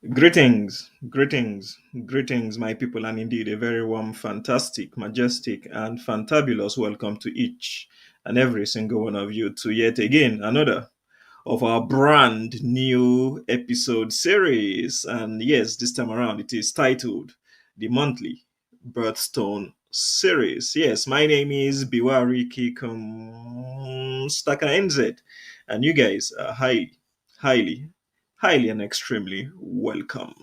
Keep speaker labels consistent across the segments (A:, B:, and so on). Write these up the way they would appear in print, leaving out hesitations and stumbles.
A: Greetings, my people, and indeed a very warm, fantastic, majestic, and fantabulous welcome to each and every single one of you to yet again another of our brand new episode series. And yes, this time around it is titled the monthly Birthstone series. Yes, my name is Biwari Kikum Staka NZ, and you guys are highly, highly, and extremely welcome.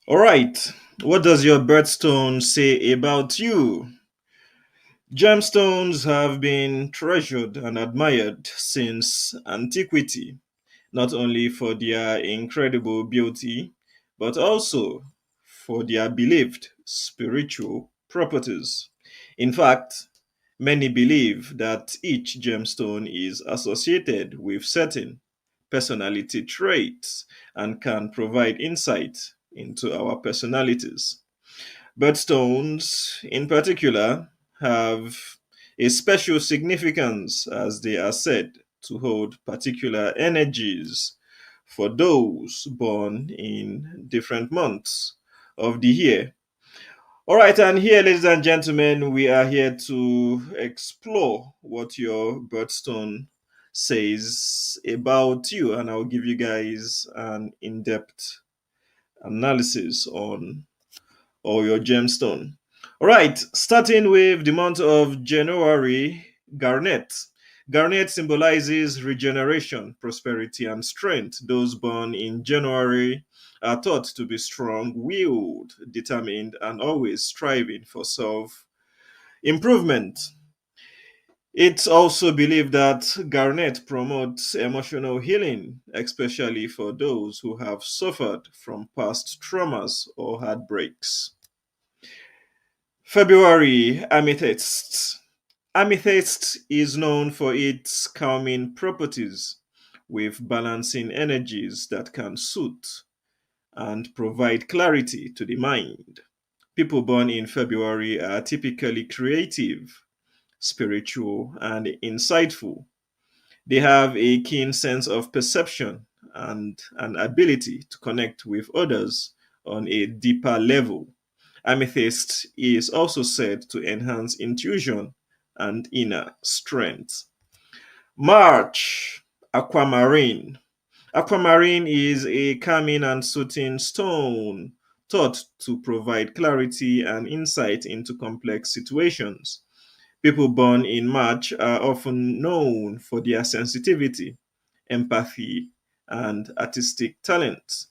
A: All right, what does your birthstone say about you? Gemstones have been treasured and admired since antiquity, not only for their incredible beauty, but also for their believed spiritual properties. In fact, many believe that each gemstone is associated with certain personality traits and can provide insight into our personalities. Birthstones, in particular, have a special significance as they are said to hold particular energies for those born in different months of the year. All right, and here, ladies and gentlemen, we are here to explore what your birthstone says about you, and I'll give you guys an in depth analysis on or your gemstone. All right, starting with the month of January, garnet. Garnet symbolizes regeneration, prosperity, and strength. Those born in January are thought to be strong willed, determined, and always striving for self improvement. It's also believed that garnet promotes emotional healing, especially for those who have suffered from past traumas or heartbreaks. February, amethyst. Amethyst is known for its calming properties, with balancing energies that can soothe and provide clarity to the mind. People born in February are typically creative, spiritual, and insightful. They have a keen sense of perception and an ability to connect with others on a deeper level. Amethyst is also said to enhance intuition and inner strength. March, aquamarine. Aquamarine is a calming and soothing stone thought to provide clarity and insight into complex situations. People born in March are often known for their sensitivity, empathy, and artistic talent.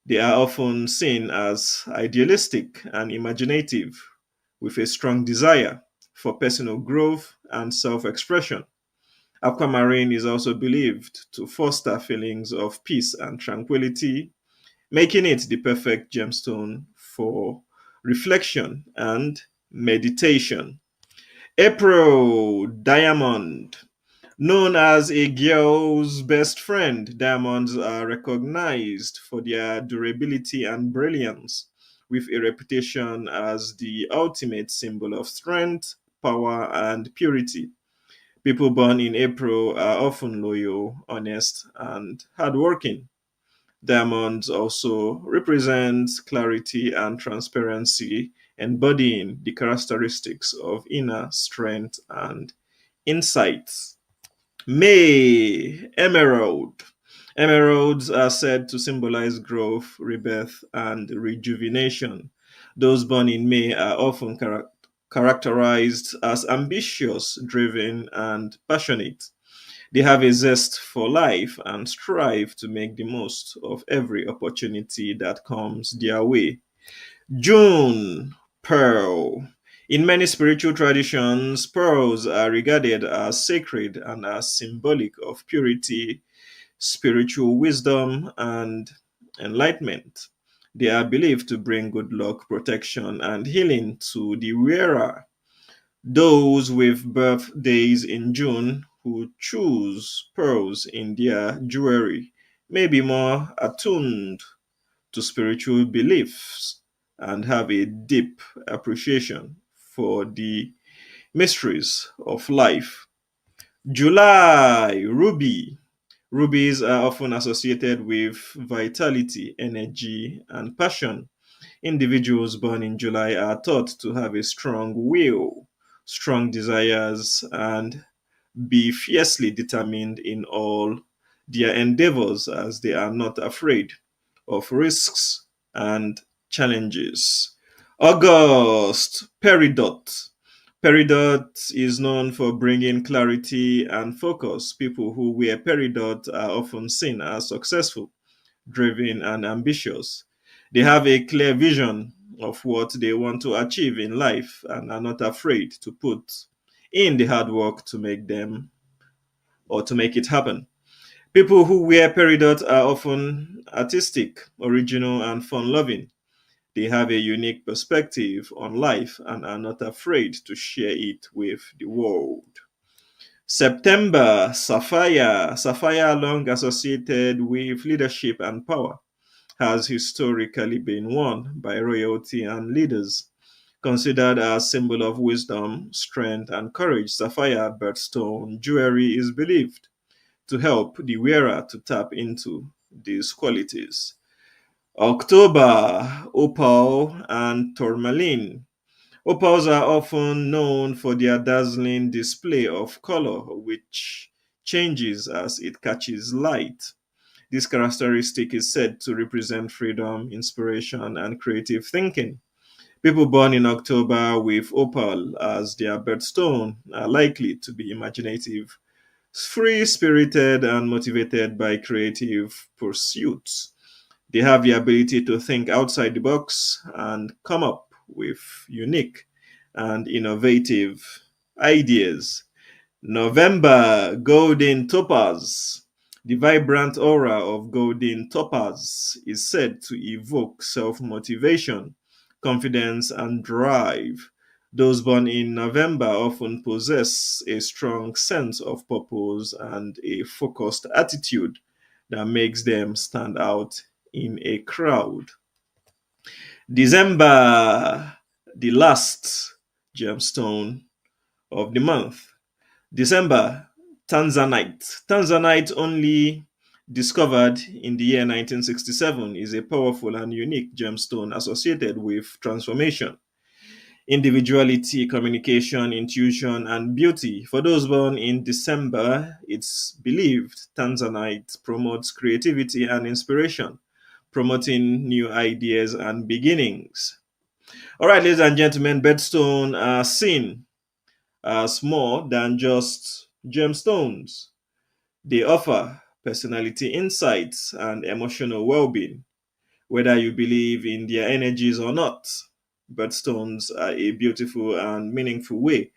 A: They are often seen as idealistic and imaginative, with a strong desire for personal growth and self expression. Aquamarine is also believed to foster feelings of peace and tranquility, making it the perfect gemstone for reflection and meditation. April, diamond. Known as a girl's best friend, diamonds are recognized for their durability and brilliance, with a reputation as the ultimate symbol of strength, power, and purity. People born in April are often loyal, honest, and hardworking. Diamonds also represent clarity and transparency, embodying the characteristics of inner strength and insight. May, emerald. Emeralds are said to symbolize growth, rebirth, and rejuvenation. Those born in May are often characterized as ambitious, driven, and passionate. They have a zest for life and strive to make the most of every opportunity that comes their way. June, pearl. In many spiritual traditions, pearls are regarded as sacred and as symbolic of purity, spiritual wisdom, and enlightenment. They are believed to bring good luck, protection, and healing to the wearer. Those with birthdays in June who choose pearls in their jewelry may be more attuned to spiritual beliefs and have a deep appreciation for the mysteries of life. July, ruby. Rubies are often associated with vitality, energy, and passion. Individuals born in July are thought to have a strong will, strong desires, and be fiercely determined in all their endeavors as they are not afraid of risks and challenges. August, Peridot. Peridot is known for bringing clarity and focus. People who wear peridot are often seen as successful, driven, and ambitious. They have a clear vision of what they want to achieve in life and are not afraid to put in the hard work to make them or to make it happen. People who wear peridot are often artistic, original, and fun loving. They have a unique perspective on life and are not afraid to share it with the world. September, Sapphire. Sapphire, long associated with leadership and power, has historically been worn by royalty and leaders. Considered as symbol of wisdom, strength, and courage, sapphire birthstone jewelry is believed to help the wearer to tap into these qualities. October, opal and tourmaline. Opals are often known for their dazzling display of color, which changes as it catches light. This characteristic is said to represent freedom, inspiration, and creative thinking. People born in October with opal as their birthstone are likely to be imaginative, free spirited, and motivated by creative pursuits. They have the ability to think outside the box and come up with unique and innovative ideas. November, golden topaz. The vibrant aura of golden topaz is said to evoke self motivation, confidence, and drive. Those born in November often possess a strong sense of purpose and a focused attitude that makes them stand out in a crowd. December, the last gemstone of the month. December, Tanzanite. Tanzanite, only discovered in the year 1967, is a powerful and unique gemstone associated with transformation, individuality, communication, intuition, and beauty. For those born in December, it's believed Tanzanite promotes creativity and inspiration, promoting new ideas and beginnings. All right, ladies and gentlemen, bedstone are seen as more than just gemstones. They offer personality insights and emotional well being, whether you believe in their energies or not. Birthstones are a beautiful and meaningful way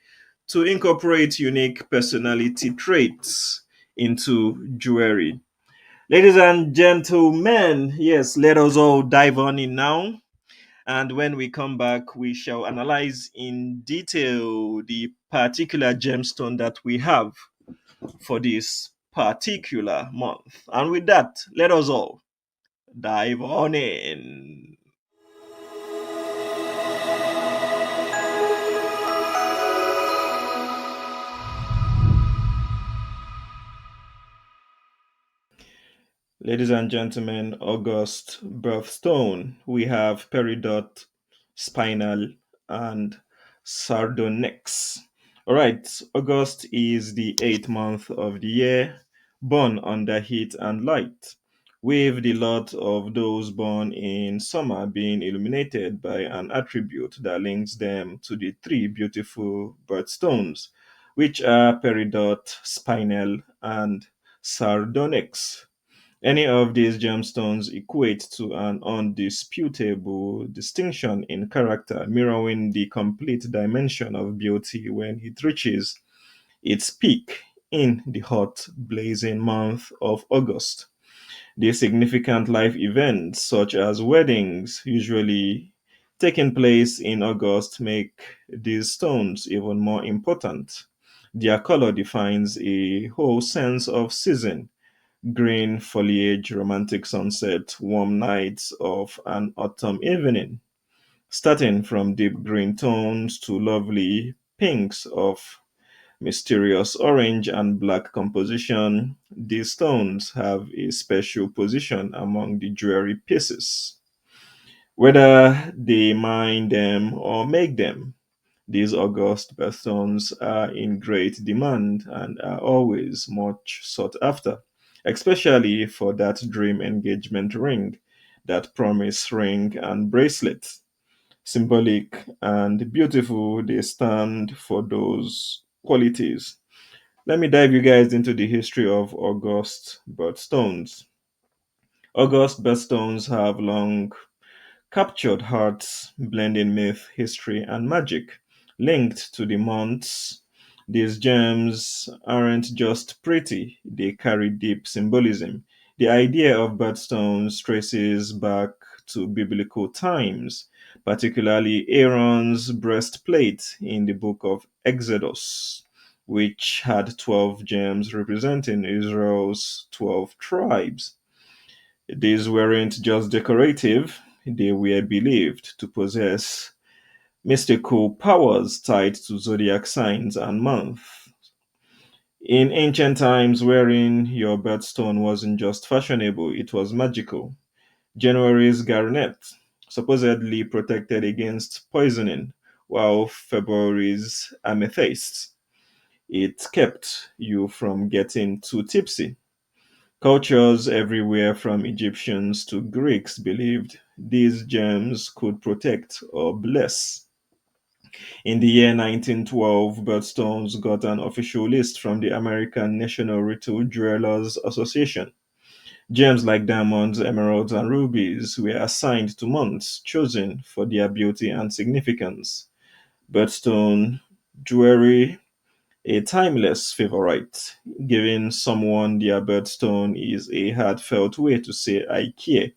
A: to incorporate unique personality traits into jewelry. Ladies and gentlemen, yes, let us all dive on in now. And when we come back, we shall analyze in detail the particular gemstone that we have for this particular month. And with that, let us all dive on in. Ladies and gentlemen, August birthstone. We have Peridot, Spinal, and Sardonyx. All right, August is the eighth month of the year, born under heat and light, with the lot of those born in summer being illuminated by an attribute that links them to the three beautiful birthstones, which are Peridot, Spinel, and Sardonyx. Any of these gemstones equate to an undisputable distinction in character, mirroring the complete dimension of beauty when it reaches its peak in the hot, blazing month of August. The significant life events, such as weddings, usually taking place in August, make these stones even more important. Their color defines a whole sense of season: green foliage, romantic sunset, warm nights of an autumn evening, starting from deep green tones to lovely pinks of mysterious orange and black composition, these stones have a special position among the jewelry pieces. Whether they mine them or make them, these august birthstones are in great demand and are always much sought after, especially for that dream engagement ring, that promise ring and bracelet. Symbolic and beautiful, they stand for those qualities. Let me dive you guys into the history of August birthstones. August birthstones have long captured hearts, blending myth, history, and magic. Linked to the months, these gems aren't just pretty, they carry deep symbolism. The idea of birthstones traces back to biblical times, particularly Aaron's breastplate in the book of Exodus, which had 12 gems representing Israel's 12 tribes. These weren't just decorative, they were believed to possess mystical powers tied to zodiac signs and months. In ancient times, wearing your birthstone wasn't just fashionable, it was magical. January's garnet supposedly protected against poisoning, while February's amethyst it kept you from getting too tipsy. Cultures everywhere from Egyptians to Greeks believed these gems could protect or bless. In the year 1912, birthstones got an official list from the American National Retail Jewelers Association. Gems like diamonds, emeralds, and rubies were assigned to months chosen for their beauty and significance. Birthstone jewelry, a timeless favorite. Giving someone their birthstone is a heartfelt way to say I care,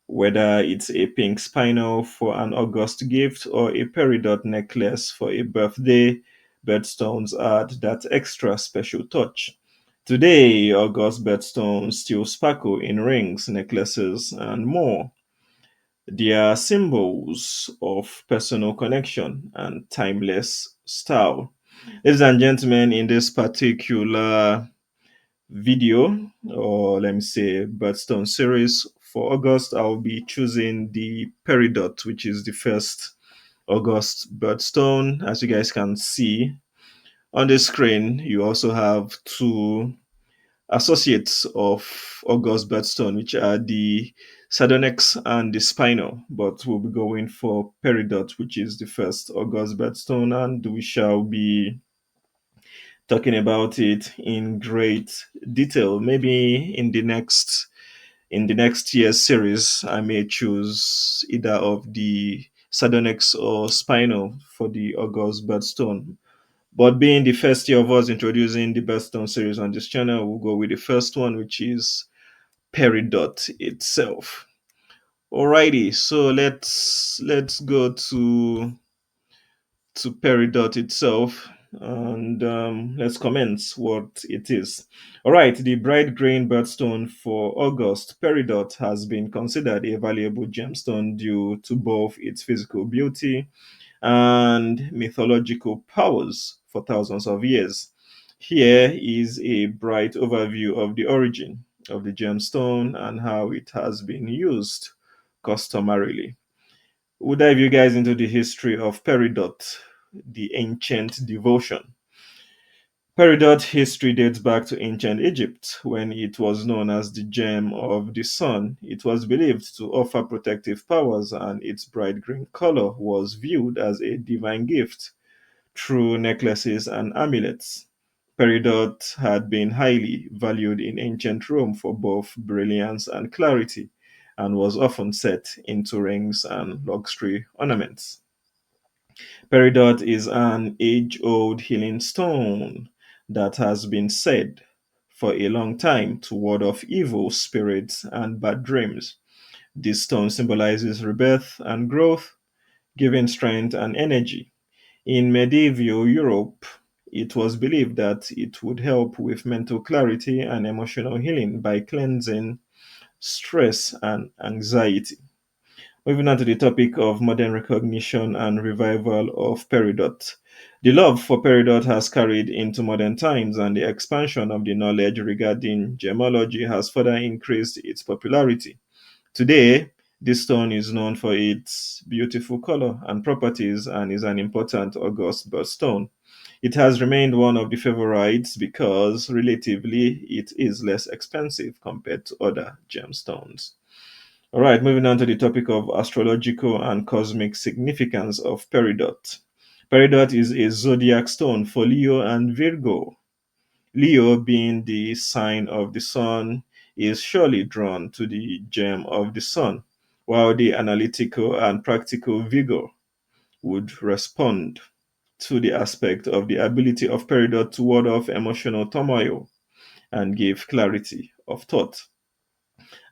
A: whether it's a pink spinel for an August gift or a peridot necklace for a birthday. Birthstones add that extra special touch. Today, August birthstones still sparkle in rings, necklaces, and more. They are symbols of personal connection and timeless style. Ladies and gentlemen, in this particular video, or let me say birthstone series for August, I'll be choosing the Peridot, which is the first August birthstone. As you guys can see on the screen, you also have two associates of August birthstone, which are the sardonyx and the spinel. But we'll be going for Peridot, which is the first August birthstone, and we shall be talking about it in great detail. Maybe in the next year's series, I may choose either of the sardonyx or spinal for the August birthstone. But being the first year of us introducing the birthstone series on this channel, we'll go with the first one, which is Peridot itself. Alrighty, so let's go to Peridot itself, and let's commence what it is. All right, the bright green birthstone for August, Peridot, has been considered a valuable gemstone due to both its physical beauty and mythological powers for thousands of years. Here is a bright overview of the origin of the gemstone and how it has been used customarily. We'll dive you guys into the history of Peridot, the ancient devotion. Peridot history dates back to ancient Egypt when it was known as the gem of the sun. It was believed to offer protective powers, and its bright green color was viewed as a divine gift through necklaces and amulets. Peridot had been highly valued in ancient Rome for both brilliance and clarity, and was often set into rings and luxury ornaments. Peridot is an age old healing stone that has been said for a long time to ward off evil spirits and bad dreams. This stone symbolizes rebirth and growth, giving strength and energy. In medieval Europe, it was believed that it would help with mental clarity and emotional healing by cleansing stress and anxiety. Moving on to the topic of modern recognition and revival of Peridot. The love for Peridot has carried into modern times, and the expansion of the knowledge regarding gemology has further increased its popularity. Today, this stone is known for its beautiful color and properties and is an important August birthstone. It has remained one of the favorites because, relatively, it is less expensive compared to other gemstones. All right, moving on to the topic of astrological and cosmic significance of Peridot. Peridot is a zodiac stone for Leo and Virgo. Leo, being the sign of the sun, is surely drawn to the gem of the sun, while the analytical and practical Virgo would respond to the aspect of the ability of Peridot to ward off emotional turmoil and give clarity of thought.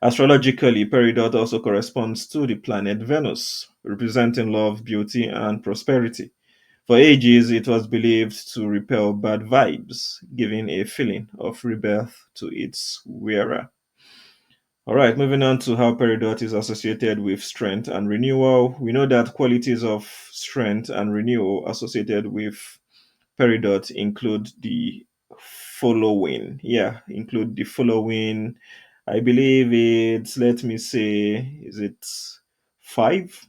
A: Astrologically, Peridot also corresponds to the planet Venus, representing love, beauty, and prosperity. For ages, it was believed to repel bad vibes, giving a feeling of rebirth to its wearer. All right, moving on to how Peridot is associated with strength and renewal. We know that qualities of strength and renewal associated with Peridot include the following. Yeah, include the following. I believe it's, let me say, is it five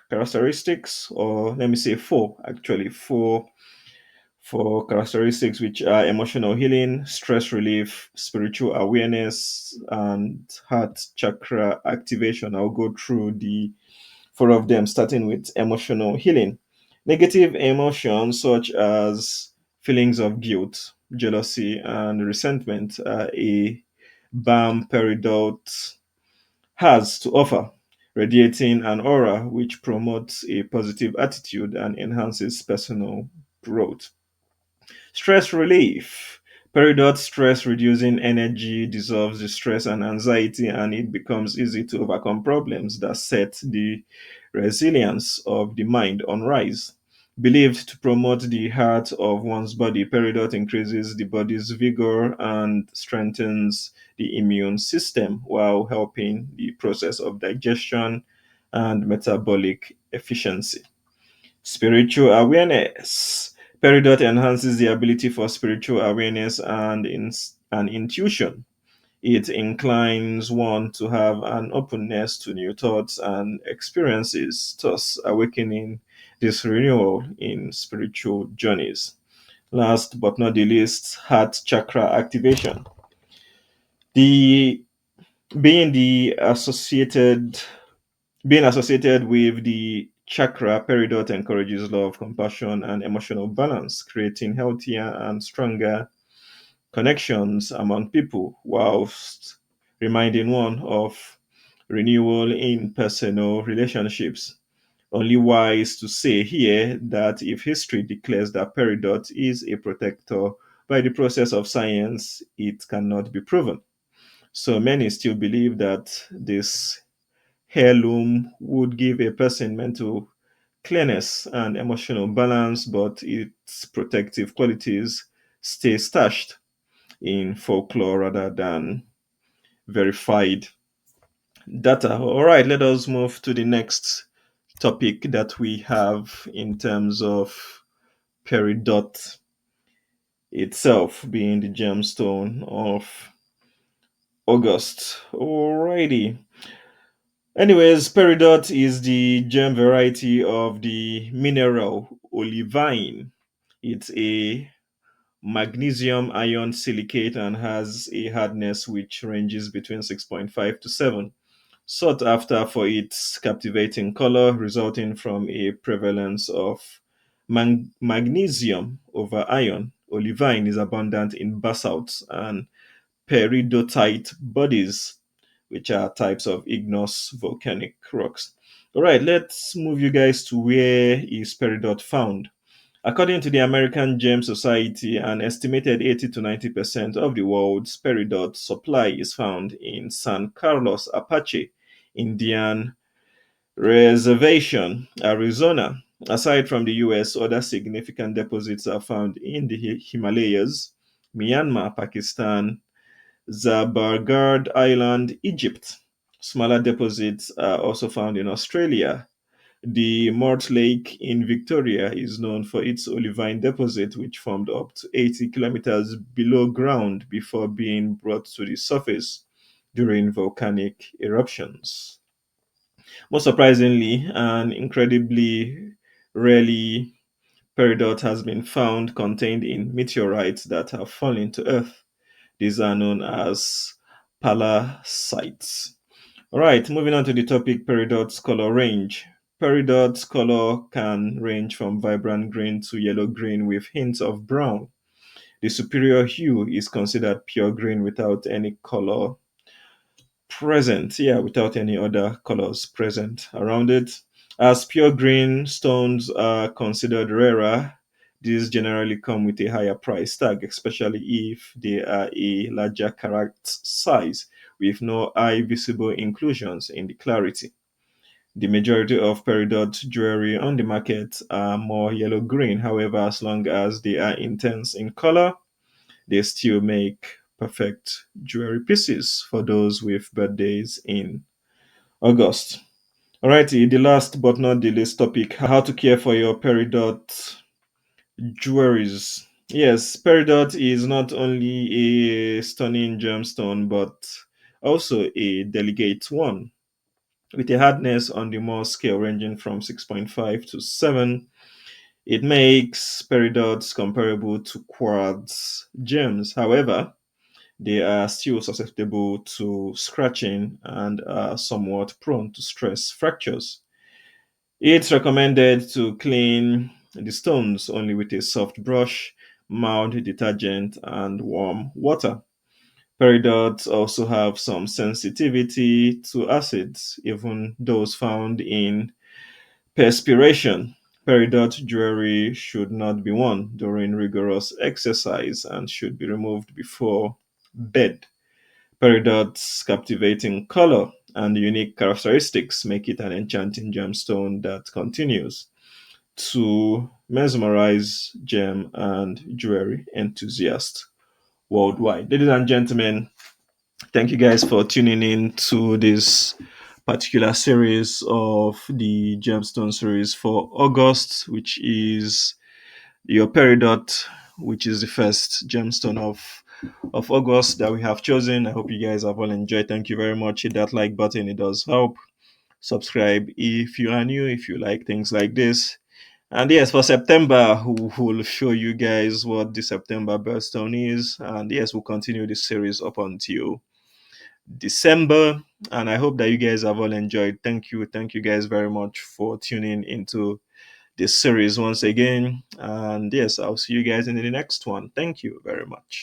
A: characteristics? Or let me say four, actually, four characteristics, which are emotional healing, stress relief, spiritual awareness, and heart chakra activation. I'll go through the four of them, starting with emotional healing. Negative emotions such as feelings of guilt, jealousy, and resentment are a balm Peridot has to offer, radiating an aura which promotes a positive attitude and enhances personal growth. Stress relief. Peridot stress reducing energy dissolves the stress and anxiety, and it becomes easy to overcome problems that set the resilience of the mind on rise. Believed to promote the heart of one's body, Peridot increases the body's vigor and strengthens the immune system while helping the process of digestion and metabolic efficiency. Spiritual awareness. Peridot enhances the ability for spiritual awareness and intuition. It inclines one to have an openness to new thoughts and experiences, thus awakening this renewal in spiritual journeys. Last but not the least, heart chakra activation. The being the associated Being associated with the chakra, Peridot encourages love, compassion, and emotional balance, creating healthier and stronger connections among people, whilst reminding one of renewal in personal relationships. Only wise to say here that if history declares that Peridot is a protector by the process of science, it cannot be proven. So many still believe that this heirloom would give a person mental clearness and emotional balance, but its protective qualities stay stashed in folklore rather than verified data. All right, let us move to the next topic that we have in terms of peridot itself being the gemstone of August. Alrighty. Anyways, peridot is the gem variety of the mineral olivine. It's a magnesium ion silicate and has a hardness which ranges between 6.5 to 7. Sought after for its captivating color, resulting from a prevalence of magnesium over iron. Olivine is abundant in basalts and peridotite bodies, which are types of igneous volcanic rocks. All right, let's move you guys to where is peridot found. According to the American Gem Society, an estimated 80 to 90% of the world's peridot supply is found in San Carlos Apache Indian Reservation, Arizona. Aside from the US, other significant deposits are found in the Himalayas, Myanmar, Pakistan, Zabargard Island, Egypt. Smaller deposits are also found in Australia, The Mort Lake in Victoria is known for its olivine deposit, which formed up to 80 kilometers below ground before being brought to the surface during volcanic eruptions. Most surprisingly and incredibly rarely, Peridot has been found contained in meteorites that have fallen to Earth. These are known as palasites. All right, moving on to the topic peridot's color range. Peridot's color can range from vibrant green to yellow green with hints of brown. The superior hue is considered pure green without any color present, yeah, without any other colors present around it. As pure green stones are considered rarer, these generally come with a higher price tag, especially if they are a larger carat size with no eye visible inclusions in the clarity. The majority of peridot jewelry on the market are more yellow green. However, as long as they are intense in color, they still make perfect jewelry pieces for those with birthdays in August. Alrighty, the last but not the least topic, how to care for your peridot jewelries. Yes, peridot is not only a stunning gemstone but also a delicate one. With a hardness on the Mohs scale ranging from 6.5 to 7, it makes peridots comparable to quartz gems. However, they are still susceptible to scratching and are somewhat prone to stress fractures. It's recommended to clean the stones only with a soft brush, mild detergent, and warm water. Peridots also have some sensitivity to acids, even those found in perspiration. Peridot jewelry should not be worn during rigorous exercise and should be removed before bed. Peridot's captivating color and unique characteristics make it an enchanting gemstone that continues to mesmerize gem and jewelry enthusiasts worldwide. Ladies and gentlemen, thank you guys for tuning in to this particular series of the gemstone series for August, which is your peridot, which is the first gemstone of August that we have chosen. I hope you guys have all enjoyed. Thank you very much. Hit that like button, it does help. Subscribe if you are new, if you like things like this. And yes, for September, we'll show you guys what the September birthstone is. And yes, we'll continue this series up until December. And I hope that you guys have all enjoyed. Thank you. Thank you guys very much for tuning into this series once again. And yes, I'll see you guys in the next one. Thank you very much.